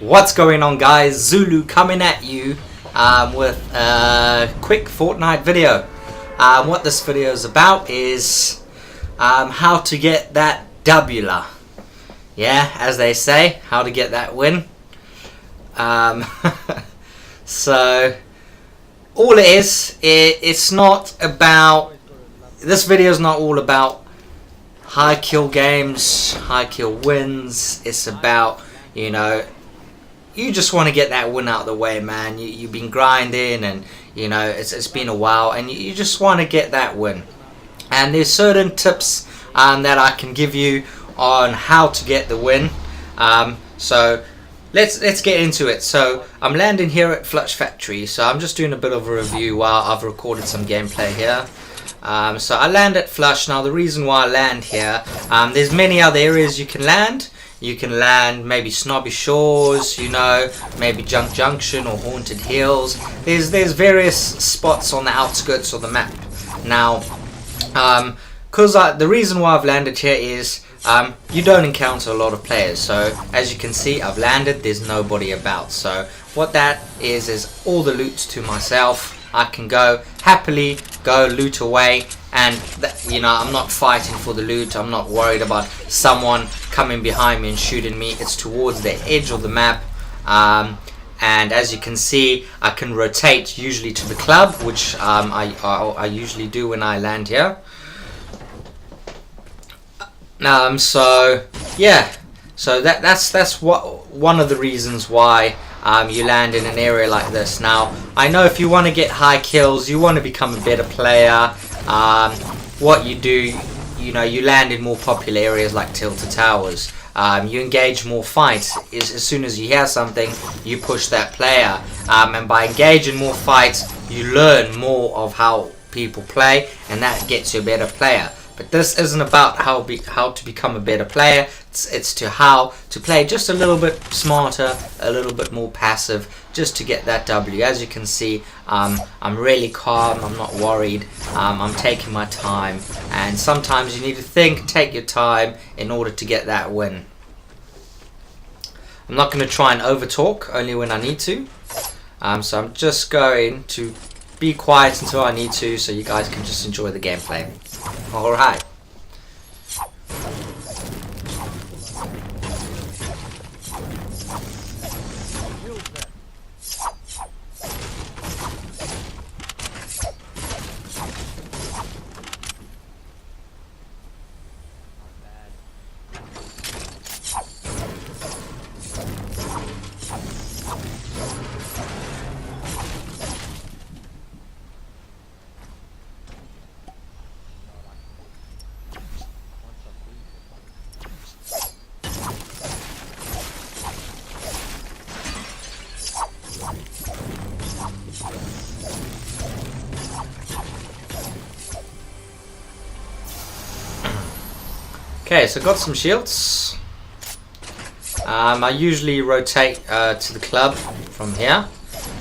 What's going on, guys? Zulu coming at you with a quick Fortnite video. What this video is about is how to get that W. Yeah, as they say, how to get that win. So all it is, it's not about, this video is not all about high kill games, high kill wins. It's about, you just want to get that win out of the way, man. You've been grinding, and it's been a while, and you just want to get that win. And there's certain tips that I can give you on how to get the win. So let's get into it. So I'm landing here at SHAREfactory. So I'm just doing a bit of a review while I've recorded some gameplay here. So I land at Flush. Now the reason why I land here, there's many other areas you can land. You can land maybe Snobby Shores, maybe Junk Junction or Haunted Hills. There's various spots on the outskirts of the map. Now, the reason why I've landed here is you don't encounter a lot of players. So as you can see, I've landed. There's nobody about. So what that is all the loot to myself. I can go happily loot away, and I'm not fighting for the loot. I'm not worried about someone coming behind me and shooting me. It's towards the edge of the map, and as you can see, I can rotate usually to the club, which I usually do when I land here. So yeah, so that's one of the reasons why you land in an area like this. Now, I know if you want to get high kills, you want to become a better player, what you do, you land in more popular areas like Tilted Towers. You engage more fights. As soon as you hear something, you push that player. And by engaging more fights, you learn more of how people play, and that gets you a better player. But this isn't about how to become a better player. It's to how to play just a little bit smarter, a little bit more passive, just to get that W. As you can see, I'm really calm. I'm not worried. I'm taking my time. And sometimes you need to take your time in order to get that win. I'm not going to try and overtalk, only when I need to. So I'm just going to be quiet until I need to, so you guys can just enjoy the gameplay. Alright. Okay, so got some shields. I usually rotate to the club from here.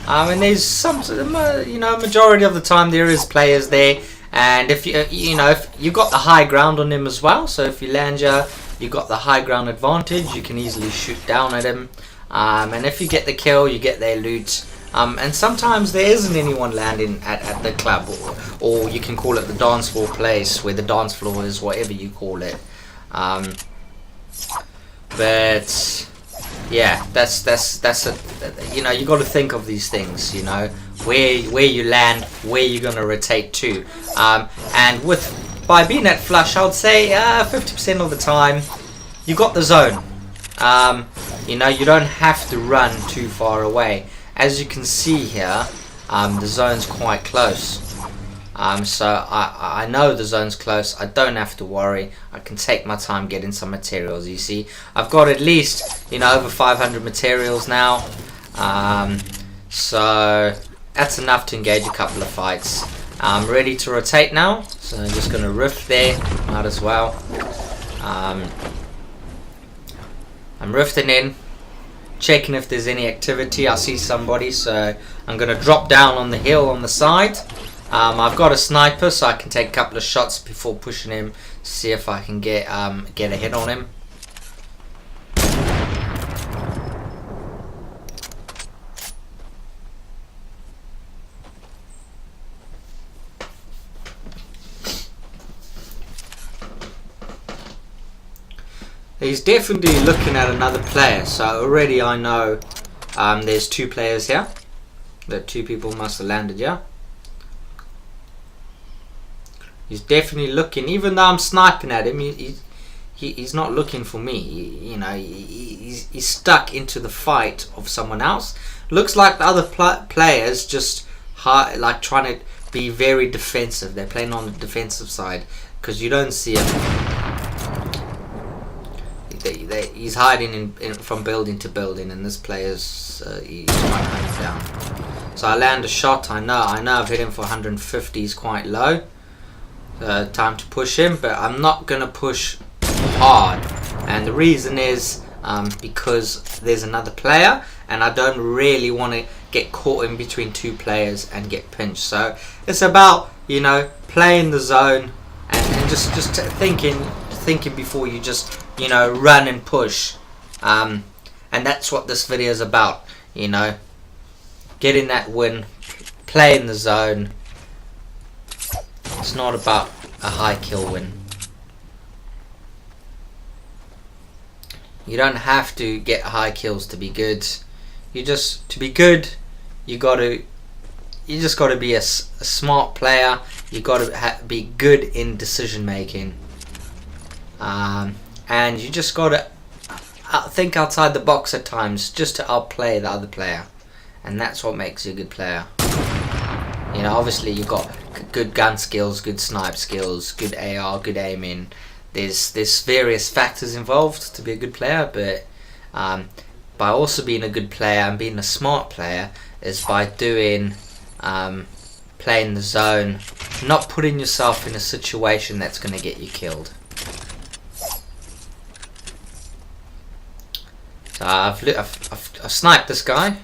And there's some, majority of the time there is players there. And if if you got the high ground on him as well, so if you land you got the high ground advantage. You can easily shoot down at him. And if you get the kill, you get their loot. And sometimes there isn't anyone landing at the club, or you can call it the dance floor place, where the dance floor is, whatever you call it. But yeah, that's it. You got to think of these things. Where you land, where you're gonna rotate to. And by being at Flush, I would say 50% of the time you got the zone. You don't have to run too far away. As you can see here, the zone's quite close. So I know the zone's close. I don't have to worry. I can take my time getting some materials. You see, I've got at least over 500 materials now. So that's enough to engage a couple of fights. I'm ready to rotate now, so I'm just gonna rift there. Might as well. I'm rifting in, checking if there's any activity. I see somebody, so I'm gonna drop down on the hill on the side. I've got a sniper, so I can take a couple of shots before pushing him to see if I can get a hit on him. He's definitely looking at another player. So already I know there's 2 players here. That 2 people must have landed here. He's definitely looking, even though I'm sniping at him. He's not looking for me. You know, he's stuck into the fight of someone else. Looks like the other players just like trying to be very defensive. They're playing on the defensive side because you don't see him. He's hiding from building to building, and this player's he's trying to hunt him down. So I land a shot. I know I've hit him for 150. He's quite low. Time to push him, but I'm not gonna push hard, and the reason is because there's another player, and I don't really want to get caught in between 2 players and get pinched. So it's about, you know, playing the zone and just thinking before you just, you know, run and push, and that's what this video is about. You know, getting that win, playing the zone. It's not about a high kill win. You don't have to get high kills to be good. To be good, you just got to be a smart player. You got to be good in decision making, and you just got to think outside the box at times, just to outplay the other player, and that's what makes you a good player. You know, obviously you've got good gun skills, good snipe skills, good AR, good aiming. There's various factors involved to be a good player, but by also being a good player and being a smart player is by doing playing the zone, not putting yourself in a situation that's going to get you killed. So I've sniped this guy.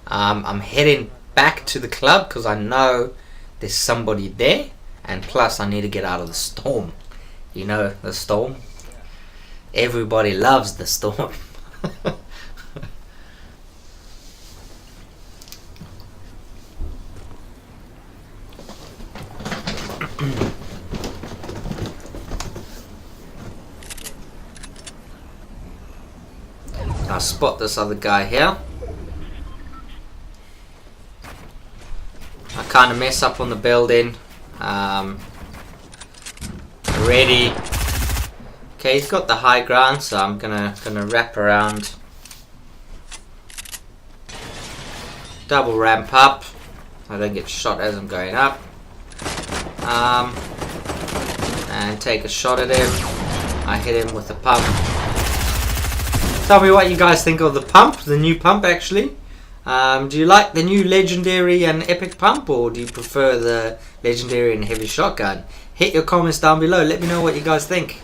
I'm heading back to the club because I know there's somebody there, and plus I need to get out of the storm. You know, the storm. Everybody loves the storm. I spot this other guy here. I kind of mess up on the building. Ready. Okay, he's got the high ground, so I'm gonna wrap around. Double ramp up. I don't get shot as I'm going up. And take a shot at him. I hit him with the pump. Tell me what you guys think of the pump, the new pump actually. Do you like the new legendary and epic pump, or do you prefer the legendary and heavy shotgun? Hit your comments down below. Let me know what you guys think.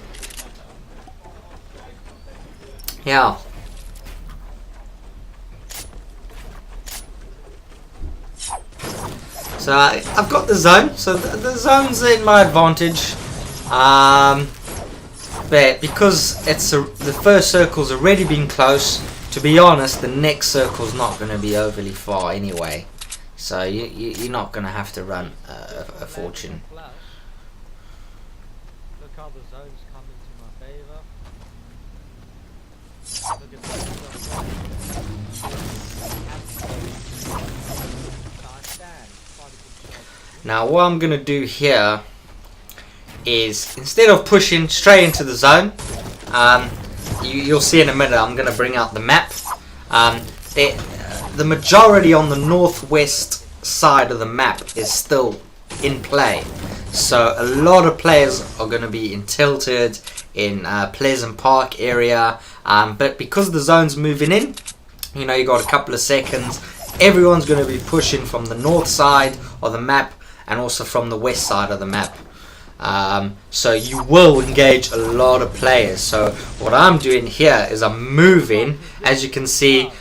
Yeah. So I've got the zone. So the zone's in my advantage. But because it's the first circle's already been close, to be honest, the next circle's not going to be overly far anyway. So you're not going to have to run a fortune. Look how the zones come into my favor. Now what I'm going to do here is, instead of pushing straight into the zone, you'll see in a minute I'm going to bring out the map. The majority on the northwest side of the map is still in play. So a lot of players are going to be in Tilted, in Pleasant Park area. But because the zone's moving in, you know, you got a couple of seconds. Everyone's going to be pushing from the north side of the map and also from the west side of the map. So you will engage a lot of players. So what I'm doing here is I'm moving, as you can see.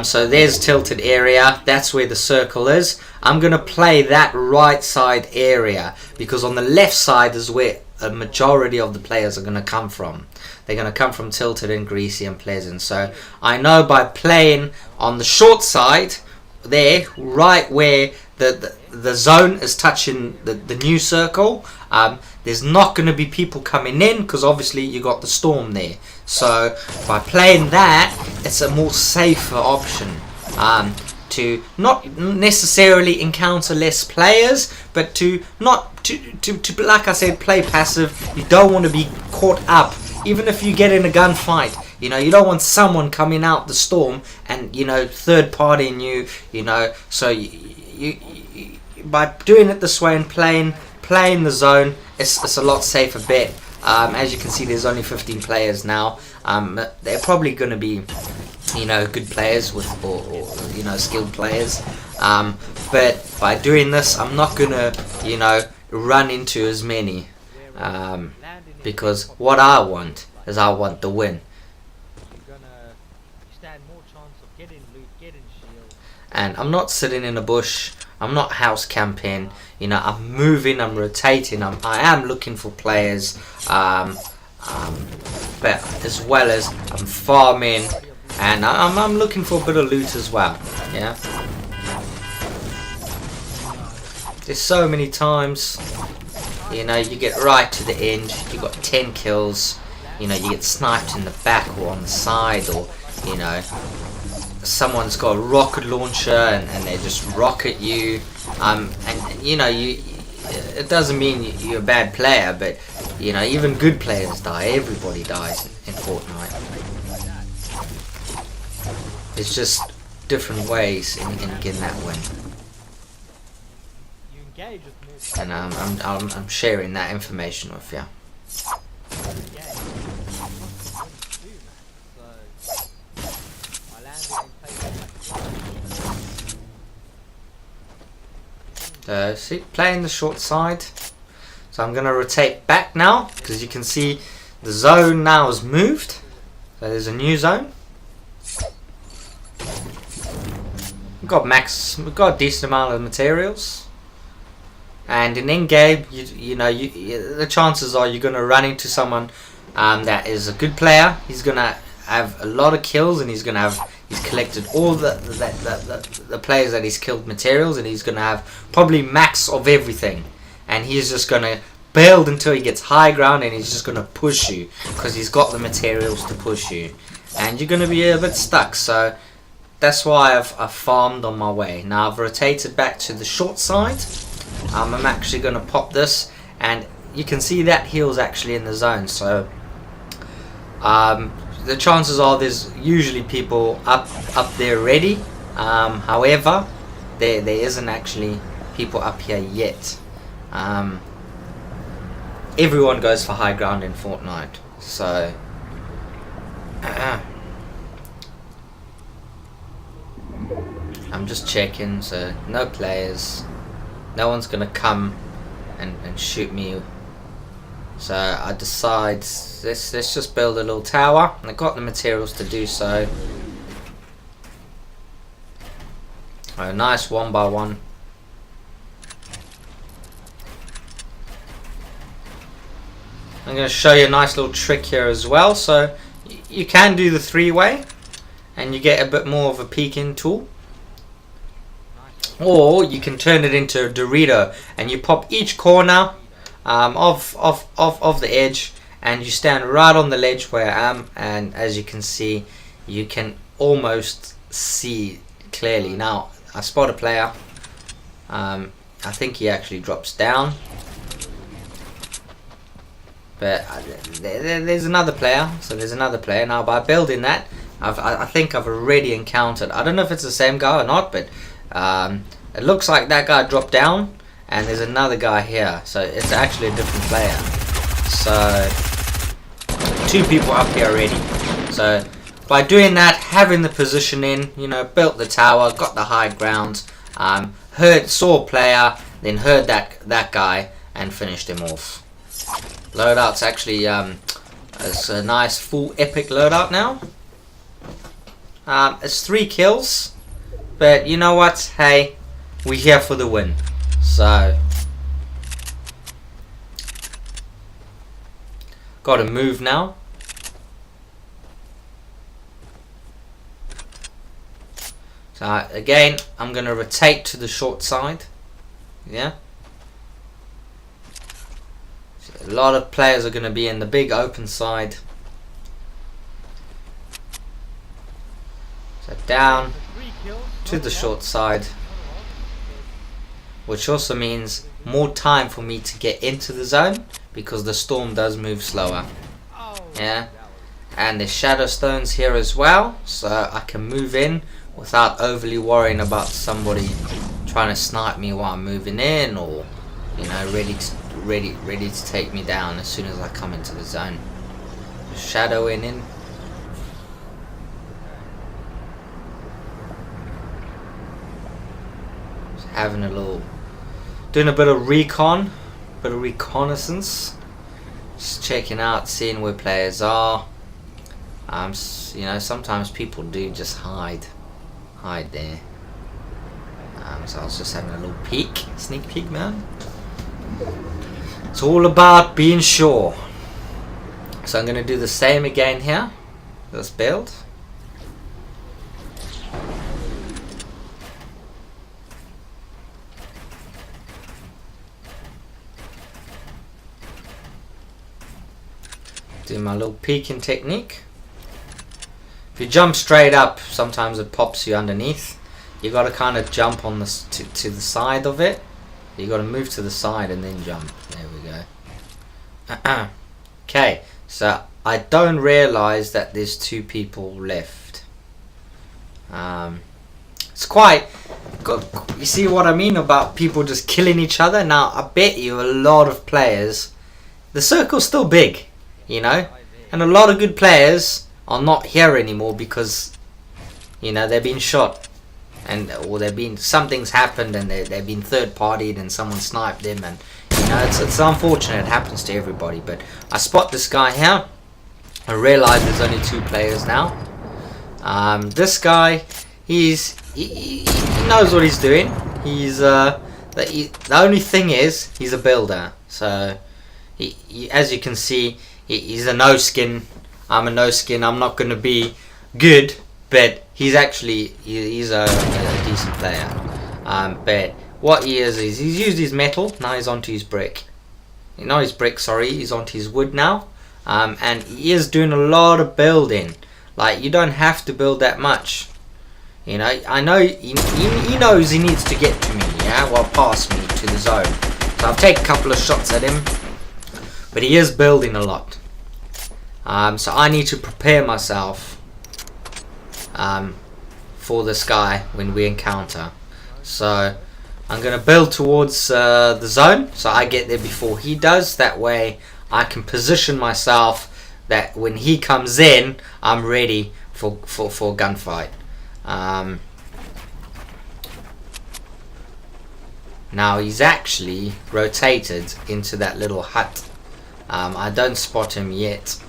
So there's Tilted area, that's where the circle is. I'm going to play that right side area, because on the left side is where a majority of the players are going to come from. They're going to come from Tilted and Greasy and Pleasant. So I know by playing on the short side there, right where the zone is touching the new circle, there's not going to be people coming in because obviously you got the storm there. So by playing that, it's a more safer option to not necessarily encounter less players, but to not to like I said, play passive. You don't want to be caught up, even if you get in a gunfight. You know, you don't want someone coming out the storm and, you know, third partying you. You know, so you by doing it this way and playing the zone, it's a lot safer bet. As you can see, there's only 15 players now. They're probably going to be, you know, good players or you know, skilled players. But by doing this, I'm not going to, you know, run into as many. Because what I want is I want the win. You're gonna stand more chance of getting loot, getting shield. And I'm not sitting in a bush. I'm not house camping. You know, I'm moving. I'm rotating. I am looking for players. But as well as I'm farming, and I'm looking for a bit of loot as well. Yeah. There's so many times, you know, you get right to the end. You got 10 kills. You know, you get sniped in the back or on the side, or, you know, someone's got a rocket launcher and they just rocket you. And you know, it doesn't mean you're a bad player, but, you know, even good players die. Everybody dies in Fortnite. It's just different ways in getting that win. You engage with more. And I'm sharing that information with you. See, playing the short side. So I'm going to rotate back now, because you can see the zone now has moved. So there's a new zone. We've got a decent amount of materials. And in in-game, you know, the chances are you're going to run into someone that is a good player. He's going to have a lot of kills, and he's collected all the players that he's killed materials, and he's going to have probably max of everything, and he's just going to build until he gets high ground, and he's just going to push you because he's got the materials to push you, and you're going to be a bit stuck. So that's why I've farmed on my way. Now I've rotated back to the short side. I'm actually going to pop this, and you can see that heal's actually in the zone. So the chances are there's usually people up there already. However, there isn't actually people up here yet. Everyone goes for high ground in Fortnite, so I'm just checking. So no players, no one's gonna come and shoot me. So I decide, let's just build a little tower. And I got the materials to do so. A nice 1 by 1. I'm going to show you a nice little trick here as well. So you can do the 3-way, and you get a bit more of a peeking tool. Or you can turn it into a Dorito, and you pop each corner of the edge, and you stand right on the ledge where I am, and as you can see, you can almost see clearly. Now I spot a player. I think he actually drops down, but there's another player. So there's another player. Now by building that, I think I've already encountered, I don't know if it's the same guy or not, but it looks like that guy dropped down, and there's another guy here, so it's actually a different player. So 2 people up here already. So by doing that, having the position in, you know, built the tower, got the high ground, saw a player, then heard that guy, and finished him off. Loadout's actually it's a nice full epic loadout now. It's 3 kills, but you know what? Hey, we're here for the win. So gotta move now. So again, I'm gonna rotate to the short side. Yeah. So a lot of players are going to be in the big open side. So down to the short side, which also means more time for me to get into the zone because the storm does move slower. Yeah. And there's shadow stones here as well, so I can move in without overly worrying about somebody trying to snipe me while I'm moving in, or you know, ready to take me down as soon as I come into the zone. Shadowing in. Just having doing a bit of reconnaissance, just checking out, seeing where players are. You know, sometimes people do just hide there. So I was just having a little sneak peek, man. It's all about being sure. So I'm going to do the same again here. Let's build. Do my little peeking technique. If you jump straight up, sometimes it pops you underneath. You got to kind of jump on to the side of it. You got to move to the side and then jump. There we go. Okay, so I don't realize that there's 2 people left. It's quite good. You see what I mean about people just killing each other? Now I bet you a lot of players, the circle's still big, you know, and a lot of good players are not here anymore because, you know, they've been shot, or something's happened and they've been third partied and someone sniped them, and you know, it's unfortunate. It happens to everybody. But I spot this guy here. I realize there's only 2 players now. This guy, he knows what he's doing. The only thing is he's a builder. So as you can see, he's a no skin. I'm a no skin. I'm not going to be good, but he's a decent player. But what he is he's used his metal. Now he's onto his brick. Not his brick, sorry. He's onto his wood now. And he is doing a lot of building. Like, you don't have to build that much. You know, I know he knows he needs to get to me. Yeah, well, past me to the zone. So I'll take a couple of shots at him. But he is building a lot. So I need to prepare myself for this guy when we encounter. So I'm going to build towards the zone, so I get there before he does. That way I can position myself that when he comes in, I'm ready for a gunfight. Now he's actually rotated into that little hut. I don't spot him yet.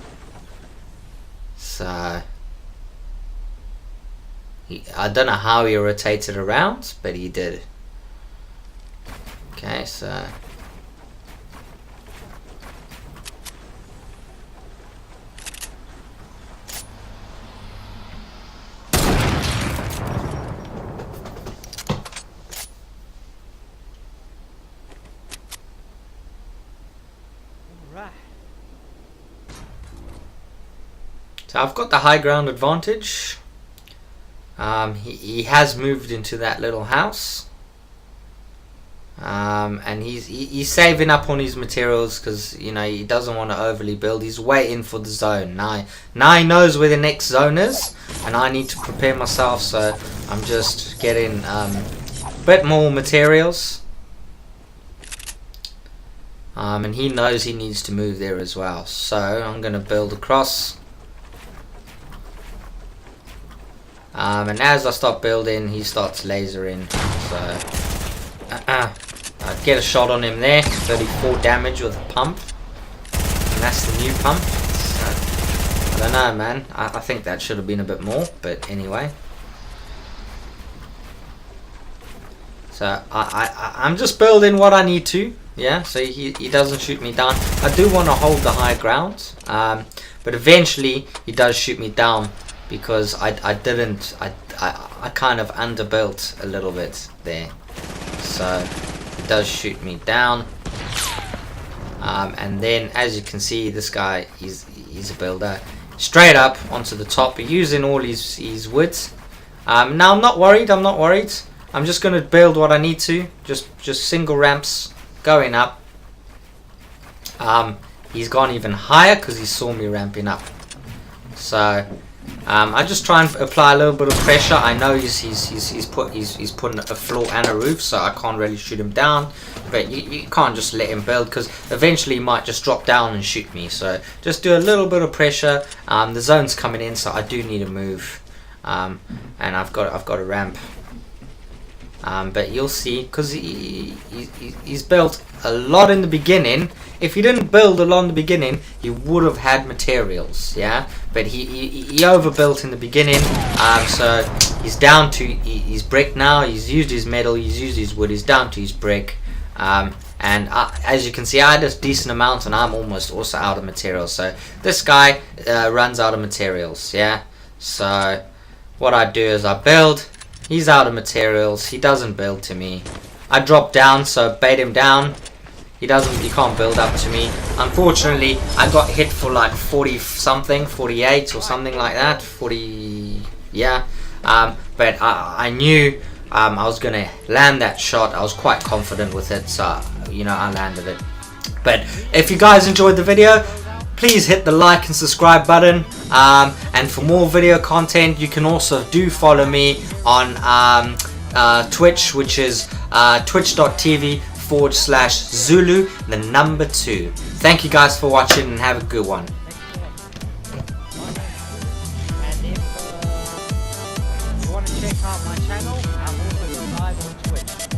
So I don't know how he rotated around, but he did. Okay, so I've got the high ground advantage. He has moved into that little house. And he's saving up on his materials because, you know, he doesn't want to overly build. He's waiting for the zone. Now he knows where the next zone is, and I need to prepare myself, so I'm just getting a bit more materials. And he knows he needs to move there as well, so I'm going to build across. And as I start building, he starts lasering. So I get a shot on him there. 34 damage with a pump, and that's the new pump. So, I don't know, man. I think that should have been a bit more, but anyway. So I'm just building what I need to. Yeah, so he doesn't shoot me down. I do want to hold the high ground, but eventually he does shoot me down. Because I kind of underbuilt a little bit there, so it does shoot me down. And then, as you can see, this guy, he's a builder. Straight up onto the top, using all his woods. Now I'm not worried. I'm just gonna build what I need to. Just single ramps going up. He's gone even higher because he saw me ramping up. So I just try and apply a little bit of pressure. I know he's putting a floor and a roof, so I can't really shoot him down. But you can't just let him build, because eventually he might just drop down and shoot me. So just do a little bit of pressure. The zone's coming in, so I do need to move. And I've got a ramp. But you'll see, because he's built a lot in the beginning. If he didn't build a lot in the beginning, he would have had materials, yeah. But he overbuilt in the beginning, so he's down to his brick now. He's used his metal, he's used his wood, he's down to his brick. And as you can see, I had a decent amount, and I'm almost also out of materials. So this guy runs out of materials, yeah. So what I do is I build. He's out of materials. He doesn't build to me. I drop down, so bait him down. He can't build up to me. Unfortunately, I got hit for like 40 something, 48 or something like that. 40, yeah. But I knew I was gonna land that shot. I was quite confident with it, so you know, I landed it. But if you guys enjoyed the video, please hit the like and subscribe button. And for more video content, you can also follow me on Twitch, which is twitch.tv/Zulu2. Thank you guys for watching, and have a good one. And if you want to check out my channel, I'm also live on Twitch.